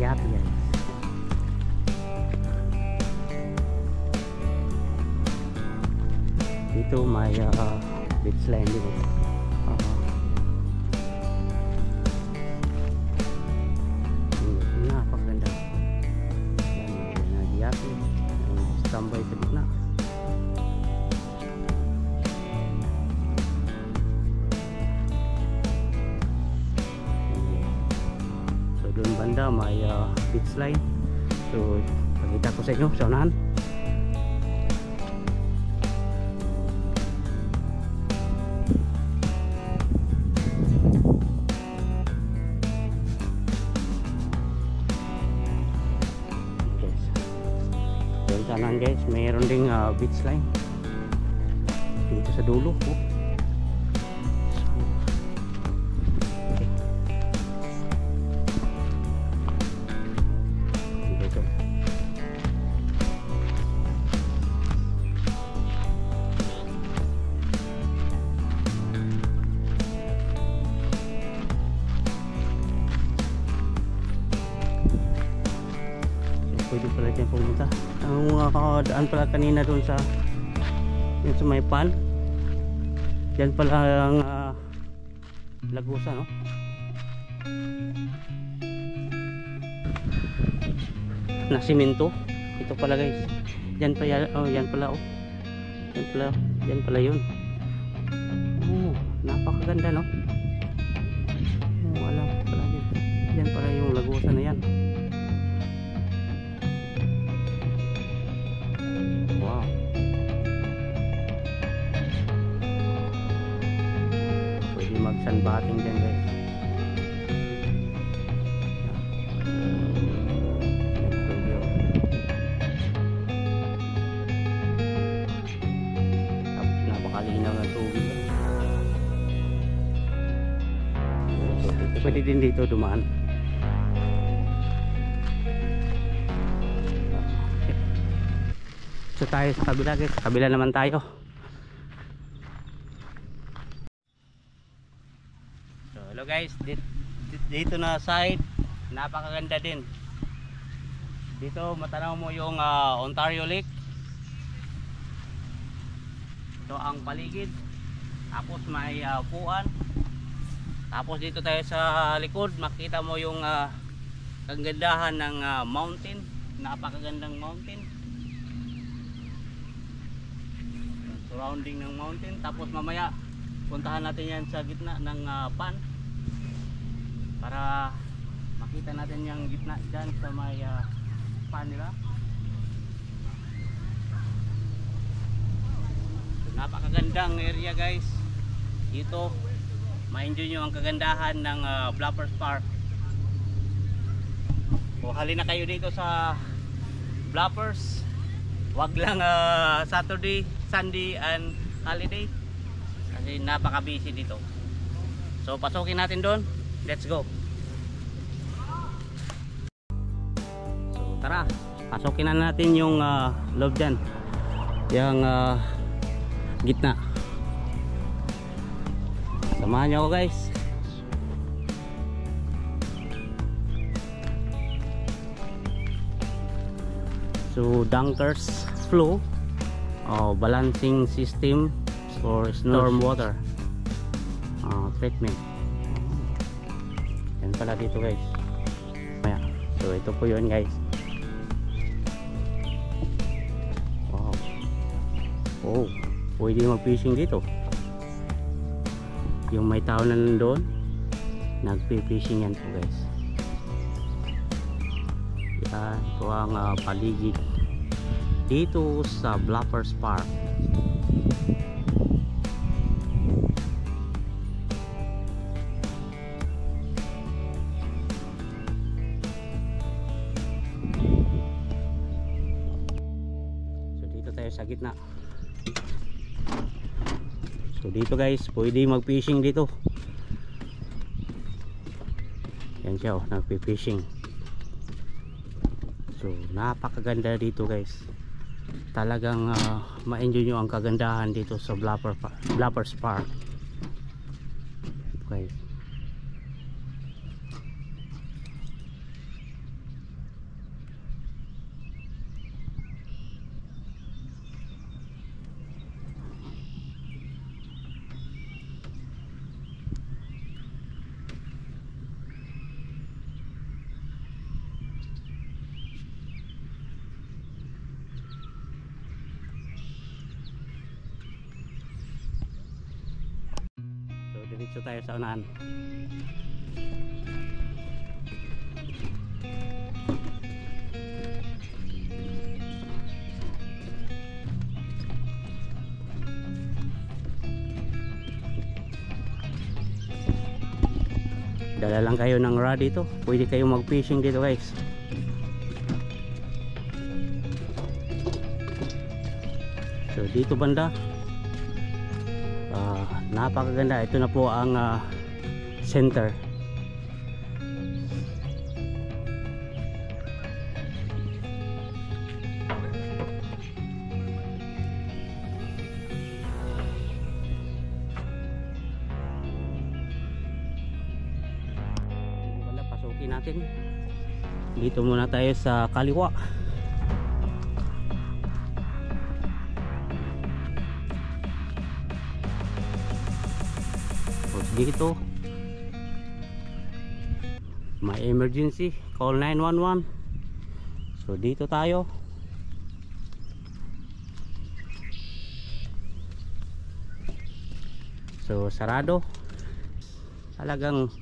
yapi guys. Dito may beach line dito. Napakaganda. Yan, nag-yapi. Tambay sa gitna. So doon banda may beach line. So pakita ko sa inyo sa unahan. Kanan guys, mayroon ding beach line dito sa dulo. Okay. Dito. Pwede pala dyan pumunta. Ang daan pala kanina doon sa yun sa may pan. Diyan pala ang Lagusa, no? Na simento. Ito pala guys. Diyan pa yan, oh, yan pala oh. Yan pala yun. Oh, napakaganda, no? Oh, wala pala dito. Yan pala yung Lagusa na yan. Magsunbathing dyan guys. Napakalinaw ng tubig. Pwede din dito dumaan. So tayo sa kabila guys. Sa kabila naman tayo. Hello guys, dito na side, napakaganda din. Dito matanaw mo yung Ontario Lake. Ito ang paligid. Tapos may upuan. Tapos dito tayo sa likod, makita mo yung kagandahan ng mountain. Napakagandang mountain. Surrounding ng mountain. Tapos mamaya puntahan natin yan sa gitna ng pan. Para makita natin yung gitna dyan sa may pan nila. So, napakagandang area guys. Dito ma-enjoy nyo ang kagandahan ng Blappers Park. So halina kayo dito sa Blappers. Wag lang Saturday, Sunday and holiday kasi napaka busy dito. So pasukin natin doon. Let's go. So tara, pasukin na natin yung loob dyan. Yung gitna. Samahan nyo ako guys. So Dunkers flow balancing system for storm water treatment. Yan pala dito guys. So ito po yun guys. Wow. Oh, pwede mag-fishing dito. Yung may tao na nandoon, nagpi-fishing yan po guys. Yan, ito ang paligid dito sa Blappers Park. Sa gitna. So dito guys, pwede mag-fishing dito. Yan siya oh, nagpi-fishing. So napakaganda dito guys. Talagang ma-enjoy nyo ang kagandahan dito sa Blappers Park. Okay. diretso tayo sa unahan. Dala lang kayo ng rod dito, pwede kayo mag fishing dito guys. So dito banda napakaganda. Ito na po ang center. Pasukin natin. Dito muna tayo sa kaliwa. Dito may emergency, call 911. So dito tayo. So sarado. Talagang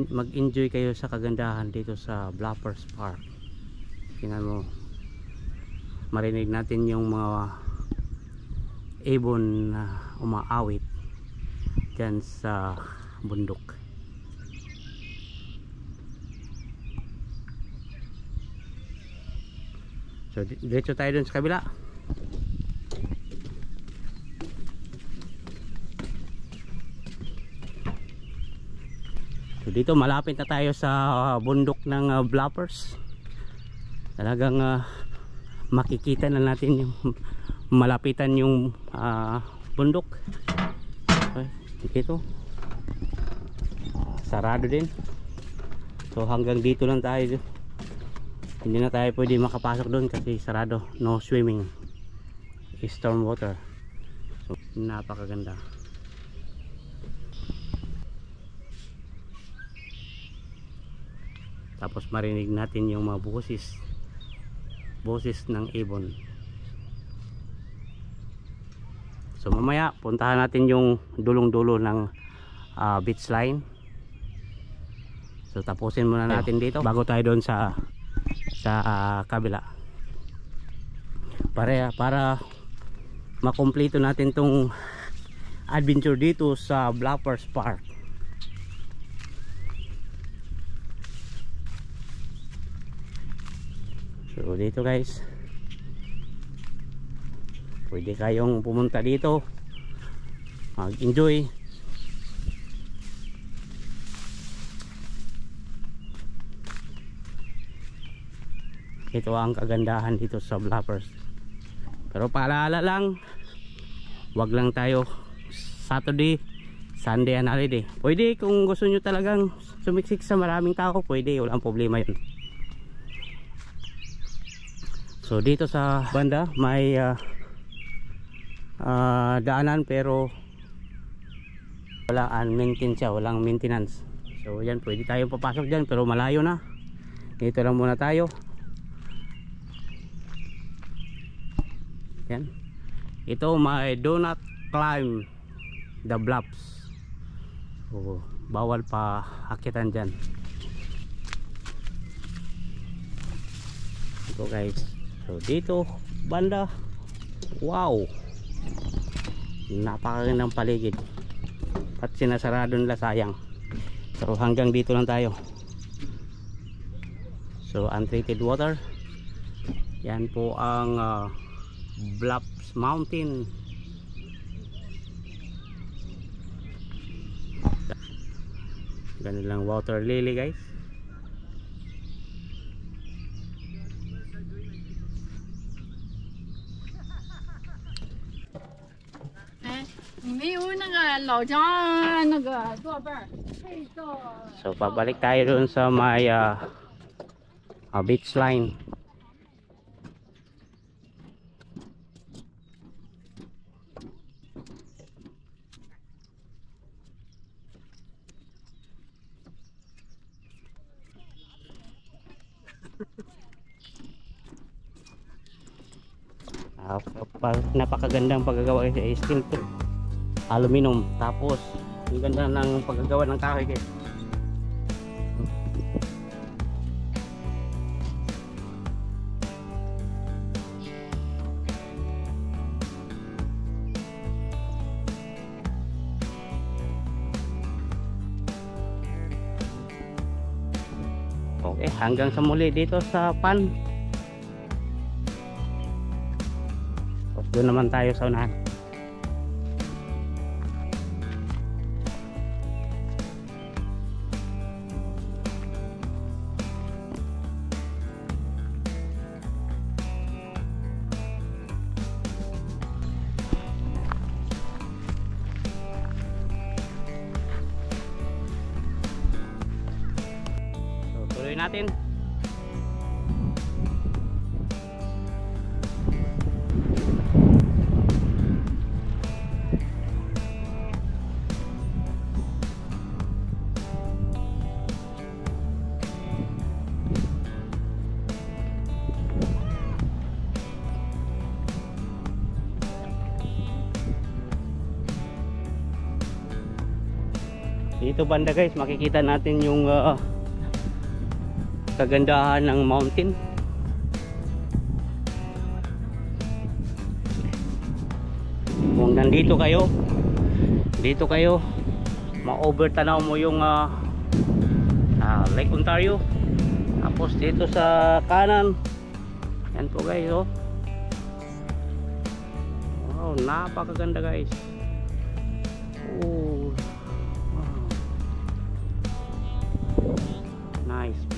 mag-enjoy kayo sa kagandahan dito sa Bluffers Park. Tingnan mo, marinig natin yung mga ibon na umaawit dyan sa bundok. So diretso tayo dun sa kabila. So dito malapit na tayo sa bundok ng Bluffers. Talagang makikita na natin yung malapitan yung bundok. Okay. Dito sarado din, so hanggang dito lang tayo, hindi na tayo pwede makapasok doon kasi sarado, no swimming, storm water. So napakaganda. Tapos marinig natin yung mga boses ng ibon. So mamaya puntahan natin yung dulong-dulo ng beach line. So tapusin muna natin dito bago tayo doon sa kabila. Para makumpleto natin tong adventure dito sa Bluffers Park. So dito guys, pwede kayong pumunta dito, mag-enjoy. Ito ang kagandahan dito sa Bluffers. Pero paalala lang, wag lang tayo Saturday, Sunday and holiday. Pwede kung gusto nyo talagang sumiksik sa maraming tao, pwede, walang problema yun. So dito sa banda may daanan pero walang maintenance. So yan, pwede tayong papasok dyan pero malayo na. Dito lang muna tayo. Yan. Ito may do not climb the bluffs. So bawal pa akitan dyan. Ito guys. So dito banda, wow, napakagandang paligid at sinasarado nila, sayang. So hanggang dito lang tayo. So untreated water. Yan po ang Bluffs Mountain. Ganun lang water lily guys. So pabalik tayo doon sa may beach line. Napakagandang paggagawa sa steel to. aluminum. Tapos ang ganda ng paggagawa ng kahoy guys. Okay, hanggang sa muli dito sa pan. Tapos doon naman tayo sa unahan. Tuloy natin. Dito banda guys, makikita natin yung kagandahan ng mountain. Kung nandito kayo, dito kayo, ma-overtanaw mo yung Lake Ontario. Tapos dito sa kanan, yan po guys, oh. Wow, napakaganda guys. Oh, wow. Nice.